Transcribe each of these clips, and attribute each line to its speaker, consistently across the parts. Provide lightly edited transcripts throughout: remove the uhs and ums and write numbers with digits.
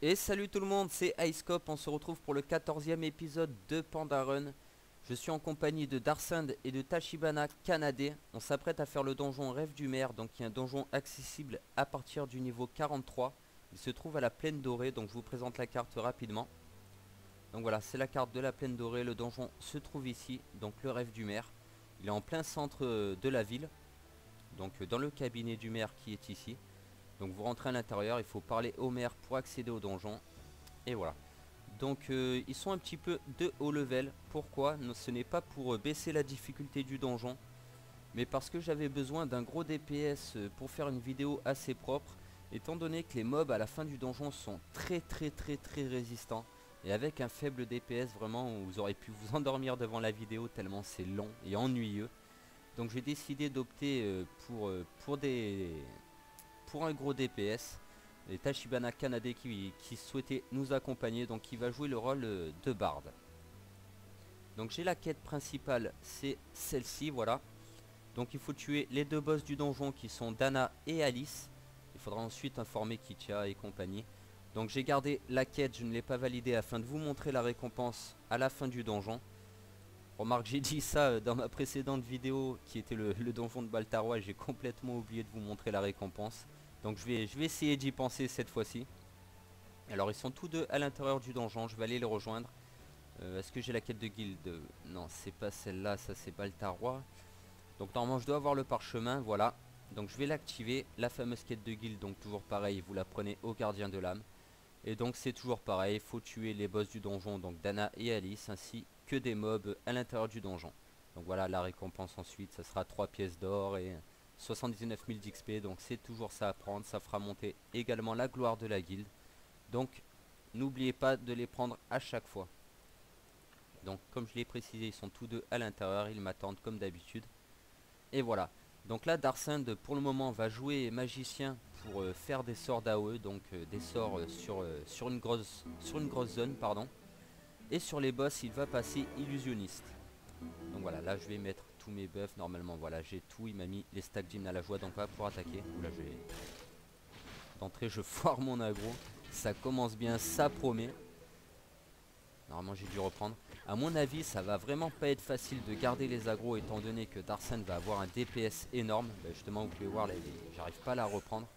Speaker 1: Et salut tout le monde, c'est Icecop, on se retrouve pour le 14e épisode de Panda Run. Je suis en compagnie de Darsund et de Tachibana Kanade. On s'apprête à faire le donjon Rêve du Maire, donc il y a un donjon accessible à partir du niveau 43. Il se trouve à la Plaine Dorée, donc je vous présente la carte rapidement. Donc voilà, c'est la carte de la Plaine Dorée, le donjon se trouve ici, donc le Rêve du Maire. Il est en plein centre de la ville, donc dans le cabinet du maire qui est ici. Donc vous rentrez à l'intérieur, il faut parler au maire pour accéder au donjon. Et voilà. Donc ils sont un petit peu de haut level. Pourquoi? Ce n'est pas pour baisser la difficulté du donjon, mais parce que j'avais besoin d'un gros DPS pour faire une vidéo assez propre. Étant donné que les mobs à la fin du donjon sont très résistants. Et avec un faible DPS vraiment vous aurez pu vous endormir devant la vidéo tellement c'est long et ennuyeux. Donc j'ai décidé d'opter pour un gros DPS. Et Tachibana Kanade qui souhaitait nous accompagner, donc qui va jouer le rôle de barde. Donc j'ai la quête principale, c'est celle-ci, voilà. Donc il faut tuer les deux boss du donjon qui sont Dana et Alice. Il faudra ensuite informer Kitia et compagnie. Donc j'ai gardé la quête, je ne l'ai pas validée afin de vous montrer la récompense à la fin du donjon. Remarque, j'ai dit ça dans ma précédente vidéo qui était le donjon de Baltaroy, j'ai complètement oublié de vous montrer la récompense. Donc je vais essayer d'y penser cette fois-ci. Alors ils sont tous deux à l'intérieur du donjon, je vais aller les rejoindre. Est-ce que j'ai la quête de guilde? Non, c'est pas celle-là, ça c'est Baltaroy. Donc normalement je dois avoir le parchemin, voilà. Donc je vais l'activer, la fameuse quête de guilde, donc toujours pareil, vous la prenez au gardien de l'âme. Et donc c'est toujours pareil, il faut tuer les boss du donjon, donc Dana et Alice, ainsi que des mobs à l'intérieur du donjon. Donc voilà, la récompense ensuite, ça sera 3 pièces d'or et 79 000 d'XP, donc c'est toujours ça à prendre, ça fera monter également la gloire de la guilde. Donc n'oubliez pas de les prendre à chaque fois. Donc comme je l'ai précisé, ils sont tous deux à l'intérieur, ils m'attendent comme d'habitude. Et voilà. Donc là Darsund pour le moment va jouer magicien pour faire des sorts d'AOE, donc des sorts sur une grosse zone, pardon. Et sur les boss il va passer illusionniste. Donc voilà, là je vais mettre tous mes buffs normalement, voilà j'ai tout, il m'a mis les stacks d'hymne à la joie, donc on va pouvoir attaquer. Oula, d'entrée je foire mon aggro, ça commence bien, ça promet. Normalement j'ai dû reprendre. A mon avis ça va vraiment pas être facile de garder les agros étant donné que Darsund va avoir un DPS énorme. Bah, justement vous pouvez voir là, j'arrive pas à la reprendre.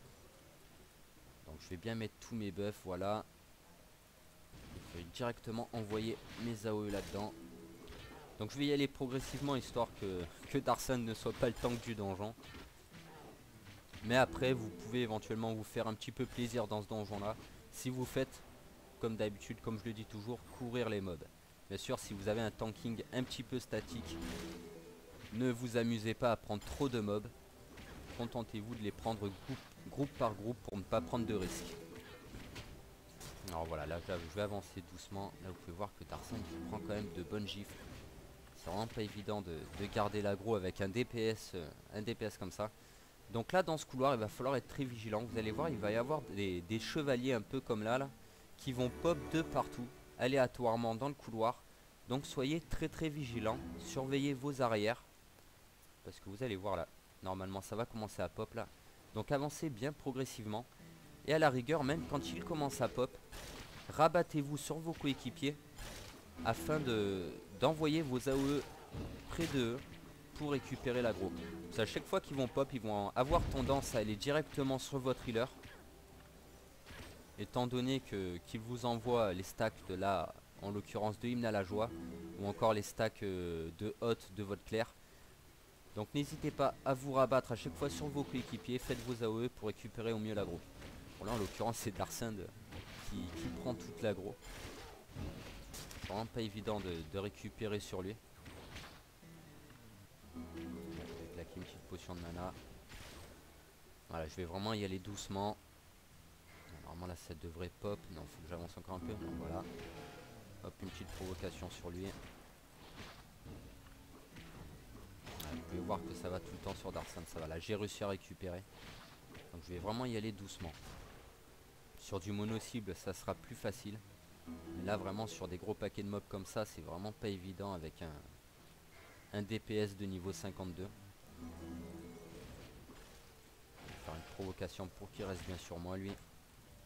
Speaker 1: Donc je vais bien mettre tous mes buffs, voilà. Je vais directement envoyer mes AOE là-dedans. Donc je vais y aller progressivement histoire que Darsund ne soit pas le tank du donjon. Mais après vous pouvez éventuellement vous faire un petit peu plaisir dans ce donjon là. Si vous faites comme d'habitude, comme je le dis toujours, courir les mobs. Bien sûr, si vous avez un tanking un petit peu statique, ne vous amusez pas à prendre trop de mobs. Contentez-vous de les prendre groupe par groupe pour ne pas prendre de risques. Alors voilà, là je vais avancer doucement. Là vous pouvez voir que Darsund prend quand même de bonnes gifles. C'est vraiment pas évident de garder l'aggro avec un DPS comme ça. Donc là dans ce couloir il va falloir être très vigilant. Vous allez voir il va y avoir des chevaliers un peu comme là qui vont pop de partout aléatoirement dans le couloir. Donc soyez très vigilants, surveillez vos arrières parce que vous allez voir là, normalement ça va commencer à pop là. Donc avancez bien progressivement et à la rigueur même quand il commence à pop, rabattez-vous sur vos coéquipiers afin d'envoyer vos AOE près d'eux pour récupérer l'aggro. À chaque fois qu'ils vont pop, ils vont avoir tendance à aller directement sur votre healer. Étant donné qu'il vous envoie les stacks de là, en l'occurrence de hymne à la joie, ou encore les stacks de hot de votre clair. Donc n'hésitez pas à vous rabattre à chaque fois sur vos coéquipiers, faites vos AOE pour récupérer au mieux l'aggro. Bon là en l'occurrence c'est Darsund qui prend toute l'aggro. C'est vraiment pas évident de récupérer sur lui. Je vais claquer une petite potion de mana. Voilà, je vais vraiment y aller doucement. Normalement là ça devrait pop. Non, faut que j'avance encore un peu. Donc voilà. Hop, une petite provocation sur lui. Vous pouvez voir que ça va tout le temps sur Darsund. Ça va, là j'ai réussi à récupérer. Donc je vais vraiment y aller doucement. Sur du mono cible ça sera plus facile. Mais là vraiment sur des gros paquets de mobs comme ça c'est vraiment pas évident avec un DPS de niveau 52. Je vais faire une provocation pour qu'il reste bien sur moi lui.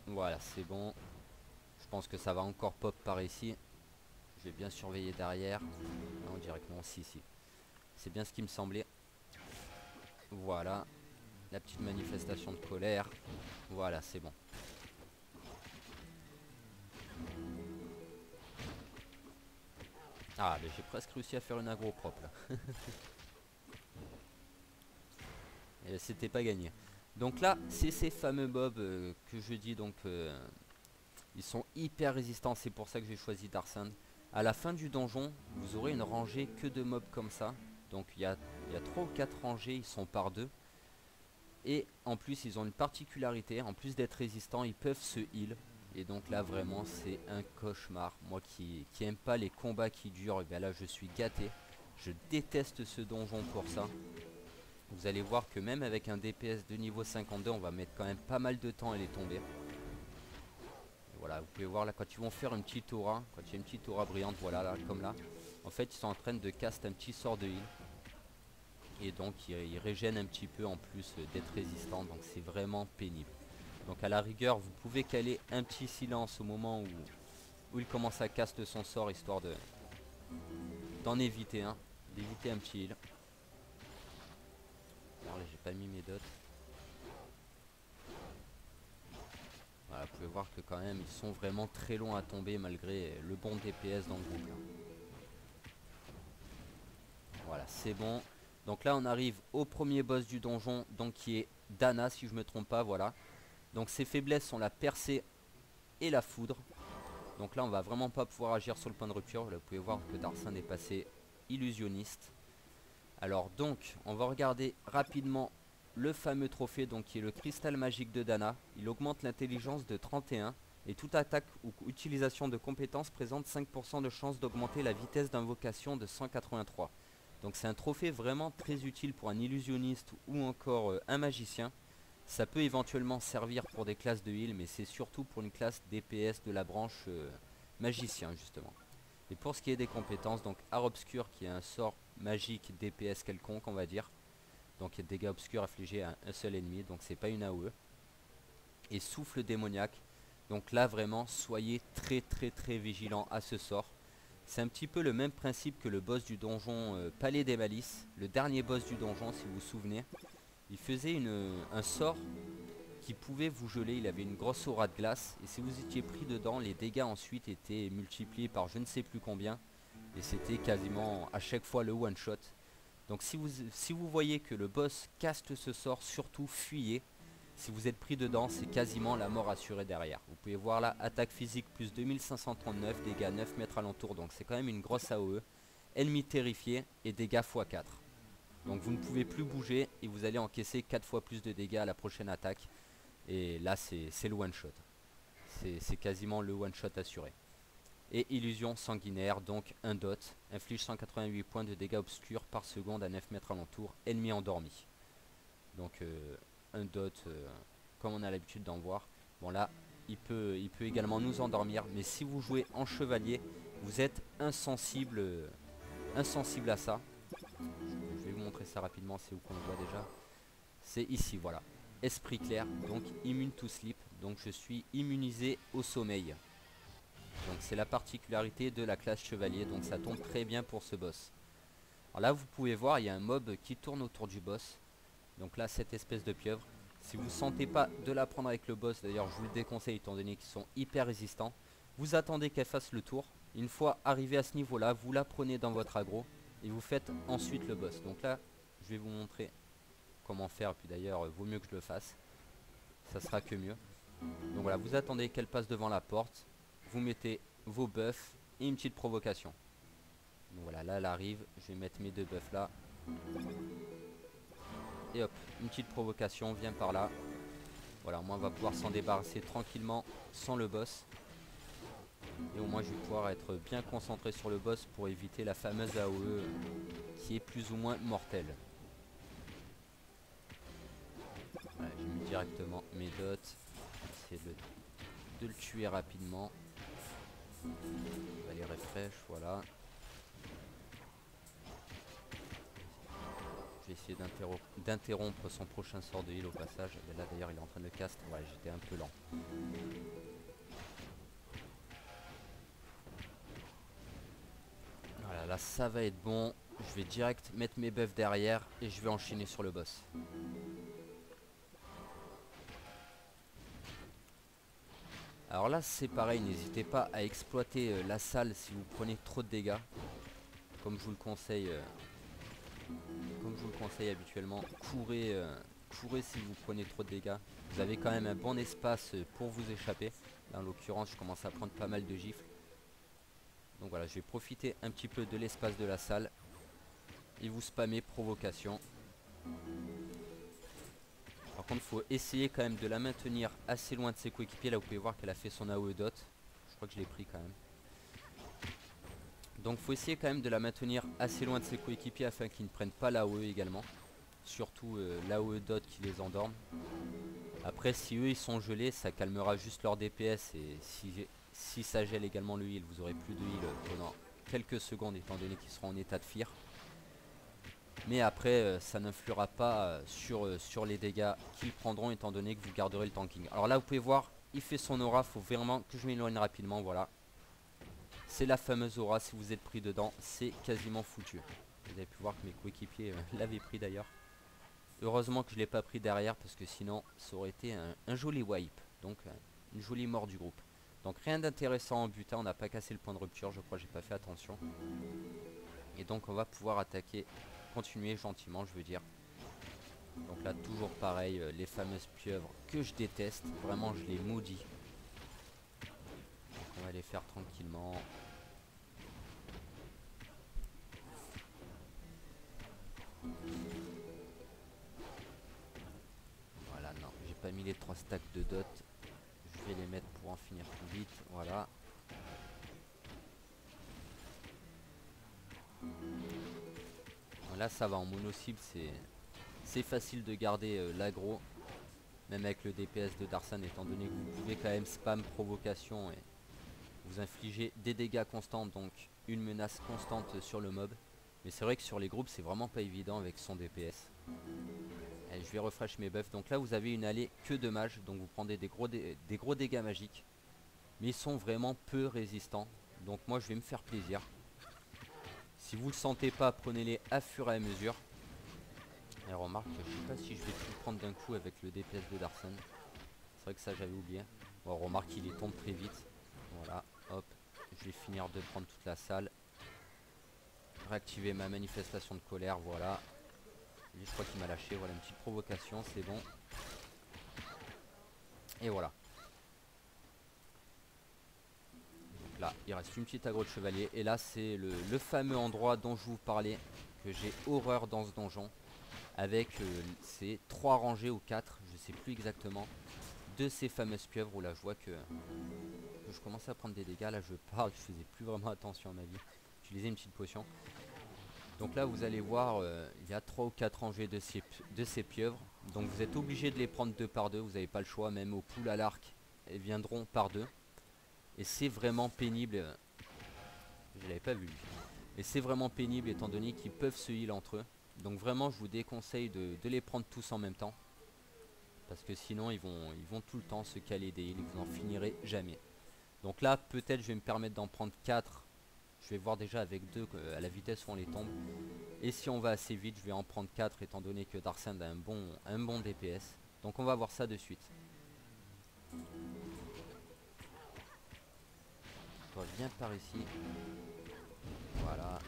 Speaker 1: Voilà c'est bon. pense que ça va encore pop par ici. Je vais bien surveiller derrière. Non, on dirait que non, si. C'est bien ce qui me semblait. Voilà. La petite manifestation de colère. Voilà, c'est bon. Ah, mais j'ai presque réussi à faire une aggro propre là. Et c'était pas gagné. Donc là, c'est ces fameux mobs que je dis donc... ils sont hyper résistants, c'est pour ça que j'ai choisi Darsand. À la fin du donjon, vous aurez une rangée que de mobs comme ça. Donc il y a 3 ou 4 rangées, ils sont par deux. Et en plus, ils ont une particularité, en plus d'être résistants, ils peuvent se heal. Et donc là, vraiment, c'est un cauchemar. Moi qui aime pas les combats qui durent, et bien là, je suis gâté. Je déteste ce donjon pour ça. Vous allez voir que même avec un DPS de niveau 52, on va mettre quand même pas mal de temps à les tomber. Voilà, vous pouvez voir là quand ils vont faire une petite aura, quand il y a une petite aura brillante, voilà là, comme là. En fait, ils sont en train de cast un petit sort de heal. Et donc ils régènent un petit peu en plus d'être résistants, donc c'est vraiment pénible. Donc à la rigueur, vous pouvez caler un petit silence au moment où il commence à cast son sort, histoire d'en éviter un, d'éviter un petit heal. Alors là, j'ai pas mis mes dots. Voilà, vous pouvez voir que quand même ils sont vraiment très longs à tomber malgré le bon DPS dans le groupe là. Voilà, c'est bon. Donc là on arrive au premier boss du donjon, donc qui est Dana si je me trompe pas, voilà. Donc ses faiblesses sont la percée et la foudre. Donc là on va vraiment pas pouvoir agir sur le point de rupture. Là, vous pouvez voir que Darsand est passé illusionniste. Alors donc on va regarder rapidement le fameux trophée, donc qui est le cristal magique de Dana. Il augmente l'intelligence de 31 et toute attaque ou utilisation de compétences présente 5% de chance d'augmenter la vitesse d'invocation de 183. Donc c'est un trophée vraiment très utile pour un illusionniste ou encore un magicien. Ça peut éventuellement servir pour des classes de heal, mais c'est surtout pour une classe DPS de la branche magicien justement. Et pour ce qui est des compétences, donc art obscur qui est un sort magique DPS quelconque on va dire. Donc il y a dégâts obscurs infligés à un seul ennemi, donc c'est pas une AOE. Et souffle démoniaque. Donc là vraiment soyez très vigilant à ce sort. C'est un petit peu le même principe que le boss du donjon Palais des Malices. Le dernier boss du donjon si vous vous souvenez. Il faisait un sort qui pouvait vous geler, il avait une grosse aura de glace. Et si vous étiez pris dedans, les dégâts ensuite étaient multipliés par je ne sais plus combien. Et c'était quasiment à chaque fois le one shot. Donc si vous voyez que le boss caste ce sort, surtout fuyez. Si vous êtes pris dedans, c'est quasiment la mort assurée derrière. Vous pouvez voir là, attaque physique plus 2539, dégâts 9 mètres alentour, donc c'est quand même une grosse AOE. Ennemi terrifié et dégâts x4. Donc vous ne pouvez plus bouger et vous allez encaisser 4 fois plus de dégâts à la prochaine attaque. Et là c'est le one shot. C'est quasiment le one shot assuré. Et illusion sanguinaire, donc un dot, inflige 188 points de dégâts obscurs par seconde à 9 mètres alentour, ennemi endormi. Donc un dot comme on a l'habitude d'en voir. Bon là il peut également nous endormir, mais si vous jouez en chevalier, vous êtes insensible à ça. Je vais vous montrer ça rapidement, c'est où qu'on le voit déjà. C'est ici, voilà. Esprit clair, donc immune to sleep, donc je suis immunisé au sommeil. Donc c'est la particularité de la classe chevalier, donc ça tombe très bien pour ce boss. Alors là vous pouvez voir, il y a un mob qui tourne autour du boss. Donc là cette espèce de pieuvre. Si vous ne sentez pas de la prendre avec le boss, d'ailleurs je vous le déconseille étant donné qu'ils sont hyper résistants. Vous attendez qu'elle fasse le tour. Une fois arrivé à ce niveau là, vous la prenez dans votre aggro. Et vous faites ensuite le boss. Donc là je vais vous montrer comment faire. Puis d'ailleurs vaut mieux que je le fasse. Ça sera que mieux. Donc voilà, vous attendez qu'elle passe devant la porte. Vous mettez vos buffs et une petite provocation. Donc voilà, là elle arrive. Je vais mettre mes deux buffs là. Et hop, une petite provocation vient par là. Voilà, au moins on va pouvoir s'en débarrasser tranquillement sans le boss. Et au moins je vais pouvoir être bien concentré sur le boss pour éviter la fameuse AOE qui est plus ou moins mortelle. Voilà, j'ai mis directement mes dots. Essayer de le tuer rapidement. On va les refresh, voilà. Je vais essayer d'interrompre son prochain sort de heal au passage. Et là d'ailleurs il est en train de cast. Ouais, j'étais un peu lent. Voilà, ça va être bon. Je vais direct mettre mes buffs derrière et je vais enchaîner sur le boss. Alors là c'est pareil, n'hésitez pas à exploiter la salle si vous prenez trop de dégâts. Comme je vous le conseille, habituellement, courez si vous prenez trop de dégâts. Vous avez quand même un bon espace pour vous échapper. Là, en l'occurrence je commence à prendre pas mal de gifles. Donc voilà, je vais profiter un petit peu de l'espace de la salle. Et vous spammez provocation. Par contre, il faut essayer quand même de la maintenir assez loin de ses coéquipiers. Là, vous pouvez voir qu'elle a fait son AOE dot. Je crois que je l'ai pris quand même. Donc, il faut essayer quand même de la maintenir assez loin de ses coéquipiers afin qu'ils ne prennent pas l'AOE également. Surtout l'AOE dot qui les endorme. Après, si eux ils sont gelés, ça calmera juste leur DPS. Et si ça gèle également le heal, vous aurez plus de heal pendant quelques secondes étant donné qu'ils seront en état de fear. Mais après ça n'influera pas sur les dégâts qu'ils prendront étant donné que vous garderez le tanking. Alors là vous pouvez voir, il fait son aura, faut vraiment que je m'éloigne rapidement, voilà. C'est la fameuse aura, si vous êtes pris dedans, c'est quasiment foutu. Vous avez pu voir que mes coéquipiers l'avaient pris d'ailleurs. Heureusement que je ne l'ai pas pris derrière parce que sinon ça aurait été un joli wipe. Donc une jolie mort du groupe. Donc rien d'intéressant en butin, on n'a pas cassé le point de rupture, je crois que j'ai pas fait attention. Et donc on va pouvoir attaquer, continuer gentiment je veux dire. Donc là toujours pareil, les fameuses pieuvres que je déteste, vraiment je les maudis. Donc on va les faire tranquillement. Voilà, non, j'ai pas mis les 3 stacks de dot. Je vais les mettre pour en finir plus vite, voilà. Bon, là ça va, en mono cible c'est facile de garder l'aggro. Même avec le DPS de Darsan, étant donné que vous pouvez quand même spam provocation et vous infliger des dégâts constants, donc une menace constante sur le mob. Mais c'est vrai que sur les groupes c'est vraiment pas évident avec son DPS. Allez, je vais refresh mes buffs. Donc là vous avez une allée que de mages, donc vous prenez des gros dégâts magiques. Mais ils sont vraiment peu résistants. Donc moi je vais me faire plaisir. Si vous le sentez pas, prenez-les à fur et à mesure. Et remarque, je sais pas si je vais tout prendre d'un coup avec le DPS de Darsan. C'est vrai que ça j'avais oublié. Bon, remarque il tombe très vite. Voilà, hop. Je vais finir de prendre toute la salle. Réactiver ma manifestation de colère, voilà. Et je crois qu'il m'a lâché, voilà une petite provocation, c'est bon. Et voilà. Donc là, il reste une petite aggro de chevalier. Et là, c'est le fameux endroit dont je vous parlais, que j'ai horreur dans ce donjon. Avec ces 3 rangées ou 4, je sais plus exactement, de ces fameuses pieuvres où là je vois que je commençais à prendre des dégâts. Là je parle, je faisais plus vraiment attention à ma vie. J'utilisais une petite potion. Donc là vous allez voir, il y a 3 ou 4 rangées de ces pieuvres. Donc vous êtes obligé de les prendre 2 par 2, vous n'avez pas le choix, même au pool à l'arc, elles viendront par 2. Et c'est vraiment pénible, je l'avais pas vu. Et c'est vraiment pénible étant donné qu'ils peuvent se heal entre eux. Donc vraiment je vous déconseille de les prendre tous en même temps. Parce que sinon ils vont tout le temps se caler des heals et vous n'en finirez jamais. Donc là peut-être je vais me permettre d'en prendre 4. Je vais voir déjà avec 2 à la vitesse où on les tombe. Et si on va assez vite je vais en prendre 4 étant donné que Darsan a un bon DPS. Donc on va voir ça de suite. Toi viens par ici. Voilà.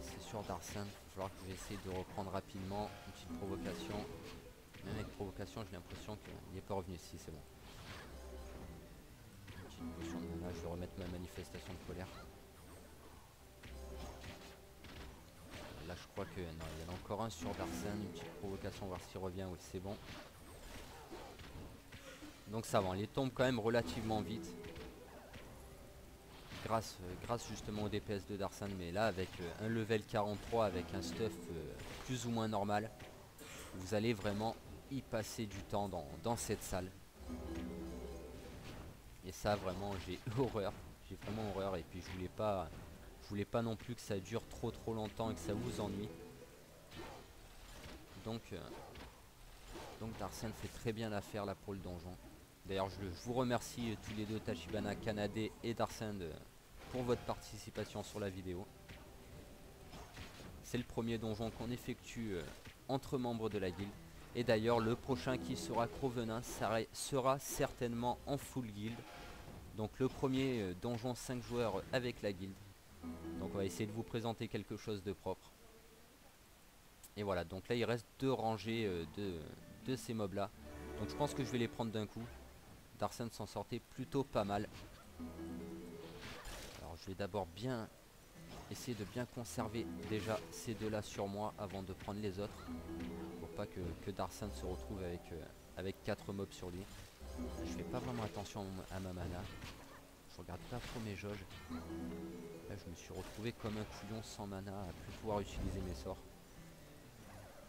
Speaker 1: C'est sur Darsan. Il va falloir que je vais essayer de reprendre rapidement. Une petite provocation. Même avec provocation j'ai l'impression qu'il n'est pas revenu. Si c'est bon. Une petite potion de mana. Je vais remettre ma manifestation de colère. Là je crois que non, il y en a encore un sur Darsan, une petite provocation, voir s'il revient. Oui c'est bon. Donc ça va, on les tombe quand même relativement vite. Grâce justement au DPS de Darsan. Mais là avec un level 43 avec un stuff plus ou moins normal, vous allez vraiment y passer du temps dans cette salle. Et ça vraiment j'ai horreur. J'ai vraiment horreur. Et puis je voulais pas non plus que ça dure trop longtemps et que ça vous ennuie. Donc Darsan fait très bien l'affaire là pour le donjon. D'ailleurs je vous remercie tous les deux, Tachibana Kanade et Darsan, pour votre participation sur la vidéo. C'est le premier donjon qu'on effectue entre membres de la guilde. Et d'ailleurs le prochain qui sera Crovenin sera certainement en full guild. Donc le premier donjon 5 joueurs avec la guilde. Donc on va essayer de vous présenter quelque chose de propre. Et voilà, donc là il reste 2 rangées de ces mobs là. Donc je pense que je vais les prendre d'un coup. Darsen s'en sortait plutôt pas mal. Alors je vais d'abord bien essayer de bien conserver déjà ces 2 là sur moi avant de prendre les autres. Pour pas que Darsen se retrouve avec 4 mobs sur lui. Je fais pas vraiment attention à ma mana. Je regarde pas trop mes jauges. Là je me suis retrouvé comme un couillon sans mana à plus pouvoir utiliser mes sorts.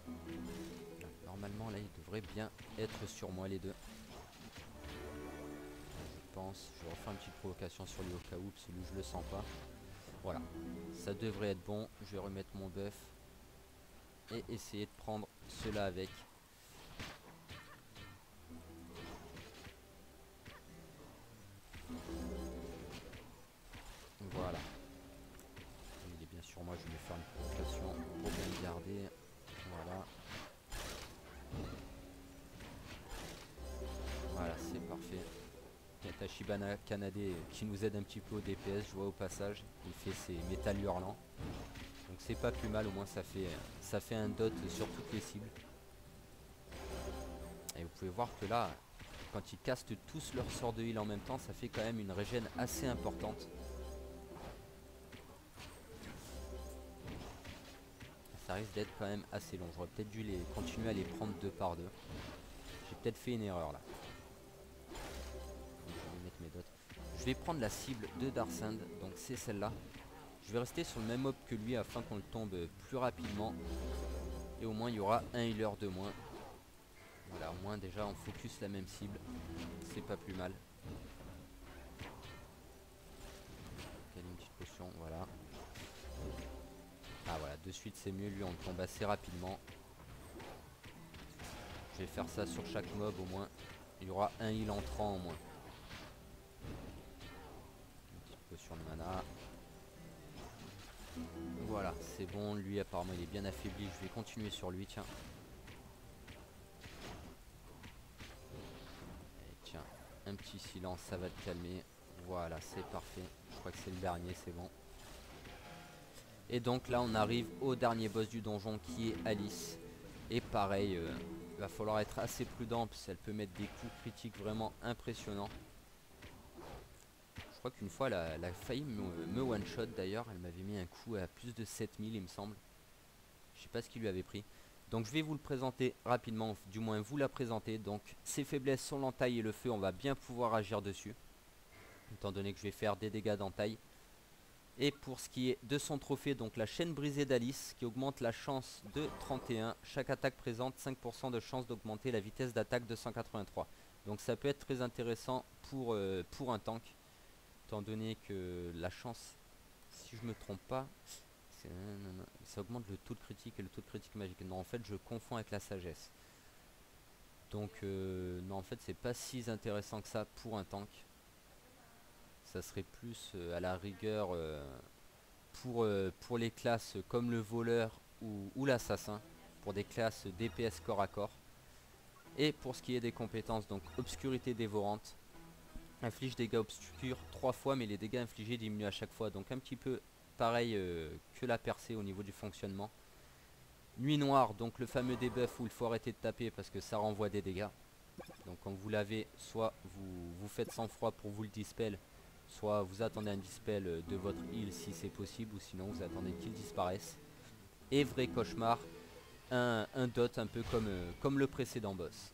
Speaker 1: Là, normalement là ils devraient bien être sur moi les deux. Je pense, je vais refaire une petite provocation sur lui au cas où, celui je le sens pas. Voilà, ça devrait être bon. Je vais remettre mon buff et essayer de prendre cela avec. Voilà. Il est bien sur moi, je vais faire une provocation pour bien le garder. Voilà. Voilà, c'est parfait. Il y a Tachibana Kanade qui nous aide un petit peu au DPS, je vois au passage. Il fait ses métal hurlants. Donc c'est pas plus mal, au moins ça fait un dot sur toutes les cibles. Et vous pouvez voir que là, quand ils castent tous leurs sorts de heal en même temps, ça fait quand même une régène assez importante. Ça risque d'être quand même assez long. J'aurais peut-être dû continuer à les prendre 2 par 2. J'ai peut-être fait une erreur là. Donc, je vais mettre mes dots. Je vais prendre la cible de Darsend, donc c'est celle-là. Je vais rester sur le même mob que lui afin qu'on le tombe plus rapidement. Et au moins il y aura un healer de moins. Voilà, au moins déjà on focus la même cible. C'est pas plus mal. Une petite potion, voilà. Ah voilà, de suite c'est mieux, lui on le tombe assez rapidement. Je vais faire ça sur chaque mob au moins. Il y aura un heal entrant au moins. Une petite potion de mana. Voilà, c'est bon, lui apparemment il est bien affaibli, je vais continuer sur lui, tiens. Et tiens, un petit silence, ça va te calmer. Voilà, c'est parfait. Je crois que c'est le dernier, c'est bon. Et donc là on arrive au dernier boss du donjon qui est Alice. Et pareil, il va falloir être assez prudent parce qu'elle peut mettre des coups critiques vraiment impressionnants. Je crois qu'une fois elle a failli me one shot d'ailleurs. Elle m'avait mis un coup à plus de 7000 il me semble. Je sais pas ce qu'il lui avait pris. Donc je vais vous le présenter rapidement, du moins vous la présenter. Donc ses faiblesses sont l'entaille et le feu, on va bien pouvoir agir dessus. Étant donné que je vais faire des dégâts d'entaille. Et pour ce qui est de son trophée, donc la chaîne brisée d'Alice qui augmente la chance de 31. Chaque attaque présente 5% de chance d'augmenter la vitesse d'attaque de 183. Donc ça peut être très intéressant pour un tank. Étant donné que la chance, si je me trompe pas, ça augmente le taux de critique et le taux de critique magique. Non, en fait je confonds avec la sagesse. Donc non, en fait c'est pas si intéressant que ça pour un tank. Ça serait plus à la rigueur pour les classes comme le voleur ou l'assassin, pour des classes DPS corps à corps. Et pour ce qui est des compétences, donc obscurité dévorante, inflige dégâts obscurs 3 fois, mais les dégâts infligés diminuent à chaque fois, donc un petit peu pareil que la percée au niveau du fonctionnement. Nuit noire, donc le fameux debuff où il faut arrêter de taper parce que ça renvoie des dégâts. Donc quand vous l'avez, soit vous faites sang froid pour vous le dispel, soit vous attendez un dispel de votre heal si c'est possible, ou sinon vous attendez qu'il disparaisse. Et vrai cauchemar, un dot un peu comme le précédent boss.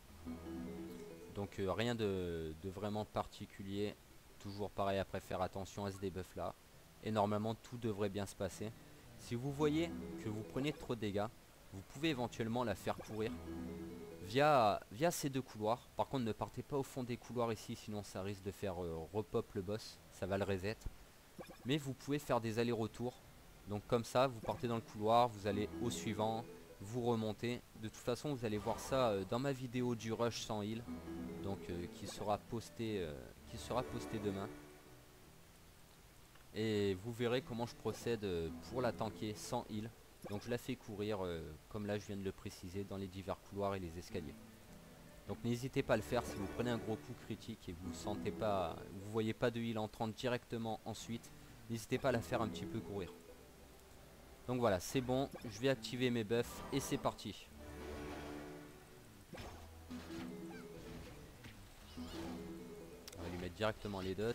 Speaker 1: Donc rien de vraiment particulier. Toujours pareil, après faire attention à ce debuff là. Et normalement tout devrait bien se passer. Si vous voyez que vous prenez trop de dégâts, vous pouvez éventuellement la faire pourrir via ces 2 couloirs. Par contre ne partez pas au fond des couloirs ici, sinon ça risque de faire repop le boss, ça va le reset. Mais vous pouvez faire des allers-retours. Donc comme ça vous partez dans le couloir, vous allez au suivant, vous remontez. De toute façon vous allez voir ça dans ma vidéo du rush sans heal. Donc qui sera postée demain. Et vous verrez comment je procède pour la tanker sans heal. Donc je la fais courir comme là je viens de le préciser dans les divers couloirs et les escaliers. Donc n'hésitez pas à le faire si vous prenez un gros coup critique et vous sentez pas, vous voyez pas de heal entrant directement ensuite. N'hésitez pas à la faire un petit peu courir. Donc voilà, c'est bon, je vais activer mes buffs et c'est parti. On va lui mettre directement les dots.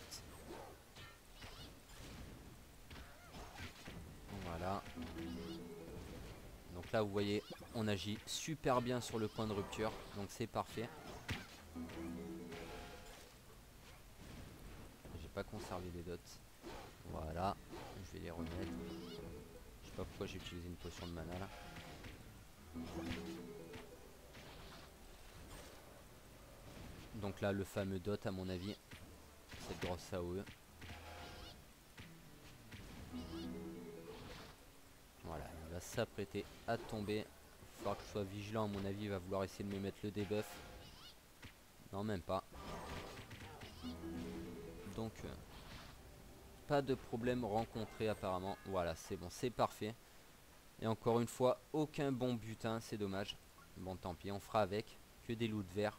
Speaker 1: Voilà. Donc là vous voyez, on agit super bien sur le point de rupture, donc c'est parfait. J'ai pas conservé les dots. Voilà, je vais les remettre. Je sais pas pourquoi j'ai utilisé une potion de mana là. Donc là le fameux dot à mon avis, cette grosse AOE. Voilà, il va s'apprêter à tomber. Il va falloir que je sois vigilant, à mon avis il va vouloir essayer de me mettre le debuff. Non, même pas. Donc pas de problème rencontré apparemment. Voilà, c'est bon, c'est parfait. Et encore une fois, aucun bon butin, c'est dommage. Bon, tant pis, on fera avec. Que des loots verts.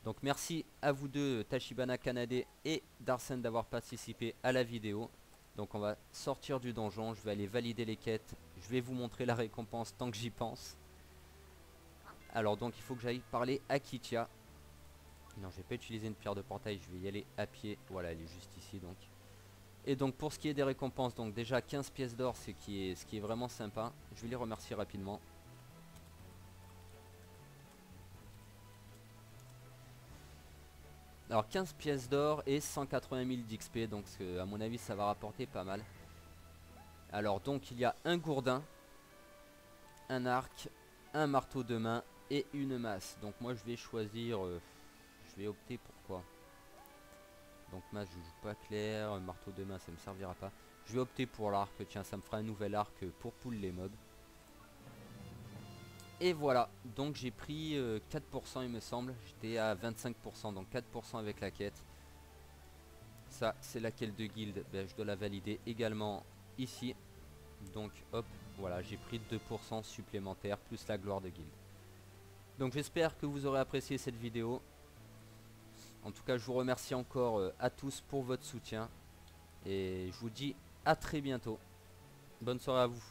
Speaker 1: Donc merci à vous deux, Tachibana Kanade et Darsen, d'avoir participé à la vidéo. Donc on va sortir du donjon, je vais aller valider les quêtes. Je vais vous montrer la récompense tant que j'y pense. Alors donc il faut que j'aille parler à Kitia. Non, je vais pas utiliser une pierre de portail, je vais y aller à pied. Voilà, elle est juste ici donc. Et donc pour ce qui est des récompenses, donc déjà 15 pièces d'or, ce qui est vraiment sympa. Je vais les remercier rapidement. Alors 15 pièces d'or et 180 000 d'XP, donc à mon avis ça va rapporter pas mal. Alors donc il y a un gourdin, un arc, un marteau de main et une masse. Donc moi je vais choisir, je vais opter pour quoi? Donc masse je joue pas clair, marteau de main ça me servira pas. Je vais opter pour l'arc, tiens ça me fera un nouvel arc pour pull les mobs. Et voilà, donc j'ai pris 4% il me semble, j'étais à 25%, donc 4% avec la quête. Ça c'est laquelle de guilde, ben, je dois la valider également ici. Donc hop, voilà, j'ai pris 2% supplémentaires plus la gloire de guilde. Donc j'espère que vous aurez apprécié cette vidéo. En tout cas je vous remercie encore à tous pour votre soutien. Et je vous dis à très bientôt. Bonne soirée à vous.